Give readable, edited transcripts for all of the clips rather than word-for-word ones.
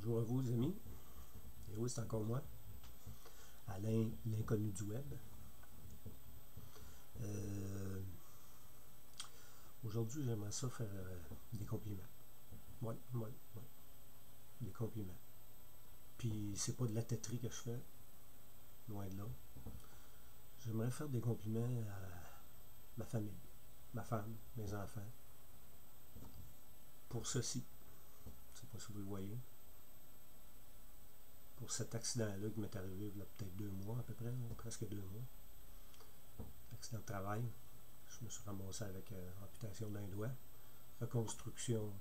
Bonjour à vous, les amis. Et oui, c'est encore moi, Alain, l'inconnu du web. Aujourd'hui, j'aimerais ça faire des compliments. Oui, des compliments. Puis, c'est pas de la têterie que je fais, loin de là. J'aimerais faire des compliments à ma famille, ma femme, mes enfants. Pour ceci, je sais pas si vous le voyez, pour cet accident-là qui m'est arrivé il y a peut-être 2 mois à peu près, presque 2 mois. Accident de travail. Je me suis ramassé avec amputation d'un doigt, reconstruction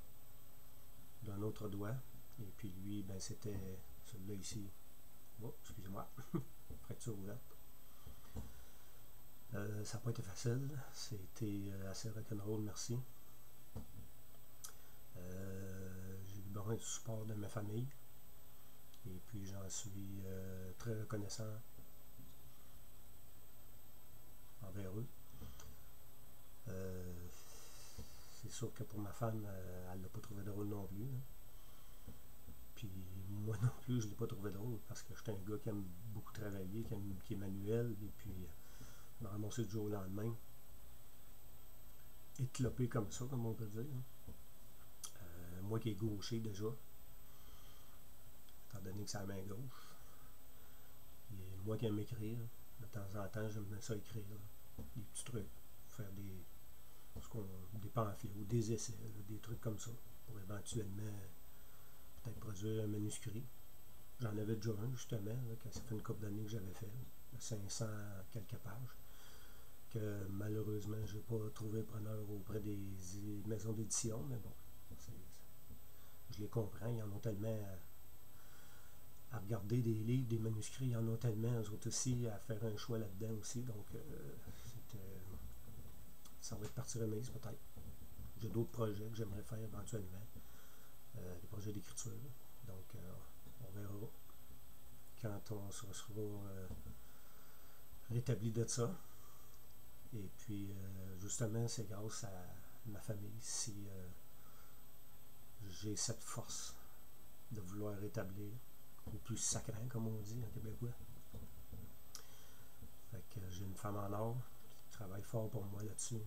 d'un autre doigt, et puis lui, ben c'était celui-là ici. Oh, excusez-moi, fracture ouverte. Ça n'a pas été facile, c'était assez rock'n'roll, merci. J'ai eu besoin du support de ma famille, et puis j'en suis très reconnaissant envers eux. C'est sûr que pour ma femme, elle l'a pas trouvé drôle non plus. Hein. Puis moi non plus, je l'ai pas trouvé drôle parce que j'étais un gars qui aime beaucoup travailler, qui est manuel, et puis me ramasser du jour au lendemain. Éclopé comme ça, comme on peut dire. Moi qui est gaucher déjà, étant donné que c'est la main gauche. Et moi qui aime écrire, de temps en temps, j'aime ça écrire. Des petits trucs, faire des pamphlets ou des essais, là, des trucs comme ça, pour éventuellement peut-être produire un manuscrit. J'en avais déjà un, justement, là, quand ça fait une couple d'années que j'avais fait, de 500 quelques pages, que malheureusement, je n'ai pas trouvé preneur auprès des maisons d'édition, mais bon, je les comprends, ils en ont tellement à regarder des livres, des manuscrits, ils en ont tellement, eux autres aussi, à faire un choix là-dedans aussi, donc ça va être partie remise peut-être. J'ai d'autres projets que j'aimerais faire éventuellement, des projets d'écriture, donc on verra quand on se sera rétabli de ça. Et puis justement, c'est grâce à ma famille si j'ai cette force de vouloir rétablir, ou plus sacrant comme on dit en québécois. Fait que j'ai une femme en or qui travaille fort pour moi là-dessus,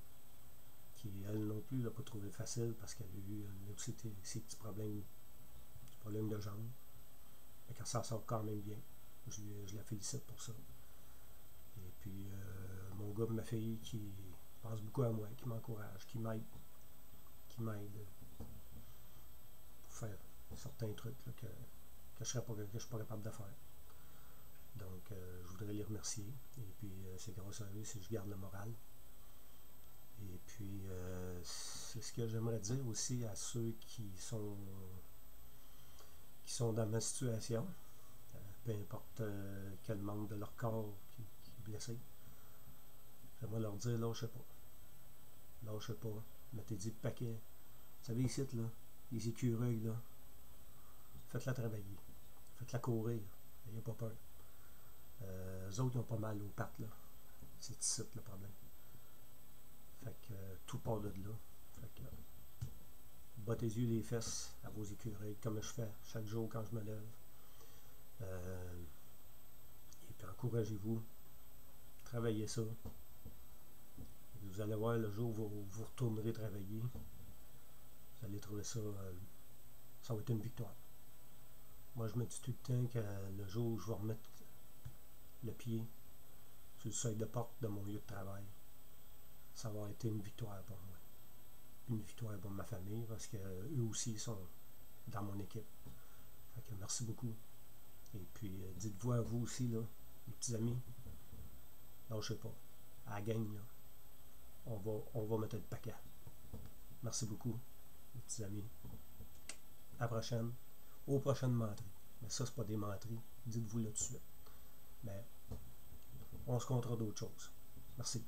qui elle non plus l'a pas trouvé facile parce qu'elle a eu aussi ses petits problèmes de jambes. Fait qu'elle s'en sort quand même bien. Je la félicite pour ça. Et puis mon gars et ma fille qui pense beaucoup à moi, qui m'encourage, qui m'aide pour faire certains trucs là, que je suis pas capable de faire. Donc je voudrais les remercier. Et puis c'est grâce à eux si je garde le moral. Et puis c'est ce que j'aimerais dire aussi à ceux qui sont dans ma situation, peu importe quel membre de leur corps qui est blessé. J'aimerais leur dire, lâchez pas, mettez-y le paquet. Vous savez ici, là, les écureuils, là, faites-la travailler, faites-la courir, n'ayez pas peur. Eux autres, ils ont pas mal aux pattes, là. C'est ici le problème. Fait que tout part de là. Fait que battez-y les fesses à vos écureuils, comme je fais chaque jour quand je me lève. Et puis encouragez-vous, travaillez ça. Vous allez voir le jour où vous retournerez travailler, vous allez trouver ça, ça va être une victoire. Moi je me dis tout le temps que le jour où je vais remettre le pied sur le seuil de porte de mon lieu de travail, ça va être une victoire pour moi. Une victoire pour ma famille parce qu'eux aussi sont dans mon équipe. Fait que merci beaucoup. Et puis dites-vous à vous aussi, là, les petits amis, lâchez pas. À la gang, là, on va mettre le paquet. Merci beaucoup, les petits amis. À la prochaine. Aux prochaines menteries. Mais ça, c'est pas des menteries. Dites-vous là tout de suite. Mais on se comptera d'autres choses. Merci.